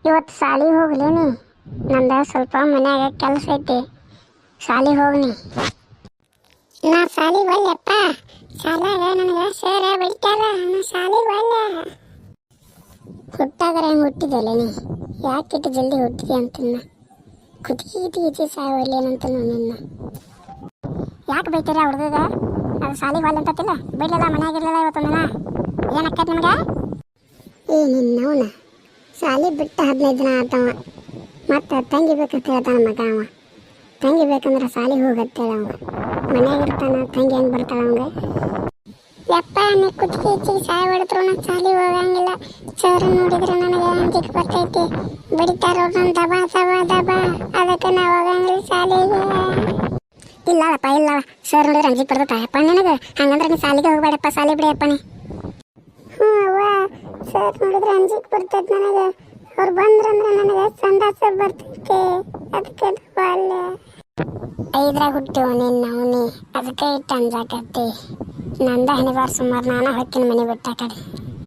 ಇವತ್ತು ಸಾಲಿಗೆ ಹೋಗ್ಲೇನಿ. ನಂದ ಸ್ವಲ್ಪ ಮನ್ಯಾಗ ಕೆಲಸ ಐತಿ. ಸಾಲಿಗೆ ಹೋಗ್ನಿ. ನಾ ಸಾಲಿಗೆ ಒಲ್ಲೆಪ್ಪ. ಶಾಲಾಗ ನನಗೆ ಸರ ಬೈತಾರ. ನಾ ಸಾಲಿಗೆ ಒಲ್ಲೆ. ಹುಟ್ಟಾಗರ ಹೆಂಗೆ ಹುಟ್ಟಿದಲ್ಲ ನೀ? ಯಾಕೆ ಇಟ್ಟು ಜಲ್ದಿ ಹುಟ್ಟಿದೆ ಅಂತನ್ನ ಕುತ್ಕಿ ಗಿಟಿ ಸಾವಲ್ಲೇನಂತ ನಿನ್ನ ಯಾಕೆ ಬೈತೀರ ಹುಡ್ಗಗ? ಅದು ಸಾಲಿಗೆ ಒಲ್ಲೆ ಅಂತತ್ತಿಲ್ಲ ಬಿಡ್ಲಿಲ್ಲ ಮನ್ಯಾಗಿರ್ಲಿಲ್ಲ ಇವತ್ತೊಂದಿನ. ಏನಕ್ಕೈತೆ ನಿಮ್ಗೆ? ನಿನ್ನವನ ಸಾಲಿ ಬಿಟ್ಟು 15 ದಿನ ಆತವ. ಮತ್ತು ತಂಗಿ ಬೇಕಂತ ಹೇಳ್ತಾನ ಮಗ ಅವ. ತಂಗಿ ಬೇಕಂದ್ರೆ ಸಾಲಿಗೆ ಹೋಗತ್ತೇಳ ಅವ. ಮನ್ಯಾಗಿರ್ತಾನ, ತಂಗಿ ಹೆಂಗೆ ಬರ್ತಾಳ ಅವಂಗೆ? ಯಪ್ಪ ನೀ ಕುತ್ಕಿ ಹೆಚ್ಚಿಗೆ ಸಾಯ ಹೊಡೆದ್ರು ನಾನು ಸಾಲಿಗೆ ಹೋಗಂಗಿಲ್ಲ. ಸರ್ ನೋಡಿದ್ರೆ ನನಗೆ ಅಂಜಿಕೆ ಬರ್ತೈತಿ. ಬಿಡ್ತಾರೋ ನನ್ನ ದಬಾ ದಬಾ ದಬಾ. ಅದಕ್ಕೆ ನಾ ಹೋಗಂಗಿಲ್ಲ ಸಾಲಿಗೆ. ಇಲ್ಲಪ್ಪ ಇಲ್ಲ, ಸರ್ ನೋಡಿದ್ರೆ ಅಂಜಿಕೆ ಬರ್ತೈತಪ್ಪ ನಿನಗೆ. ಹಂಗಂದ್ರೆ ನೀ ಸಾಲಿಗೆ ಹೋಗ್ಬೇಡಪ್ಪ, ಸಾಲಿ ಬಿಡಿಯಪ್ಪ ನೀ. ಹ್ಞೂ ಅವ್ವ, ಸರ್ ನೋಡಿದ್ರೆ ಅಂಜಿಕೆ ಬರ್ತೈತೆ ನನಗೆ. ಅವ್ರು ಬಂದ್ರಂದ್ರೆ ನನಗೆ ಸಂದಾಸ ಬರ್ತೈತೆ. ಅದಕ್ಕೆ ಅಲ್ಲೇ 5ರಾಗ ಹುಟ್ಟಿವ ನಿನ್ನ ಅವನಿ. ಅದಕ್ಕೆ ಇಟ್ಟು ಅಂಜಾಕತ್ತಿ. ನಂದ ಹಣಿಬಾರ್ ಸುಮಾರು ನಾನು ಹೊಕ್ಕಿನ ಮನೆ ಬಿಟ್ಟ ಕಡೆ.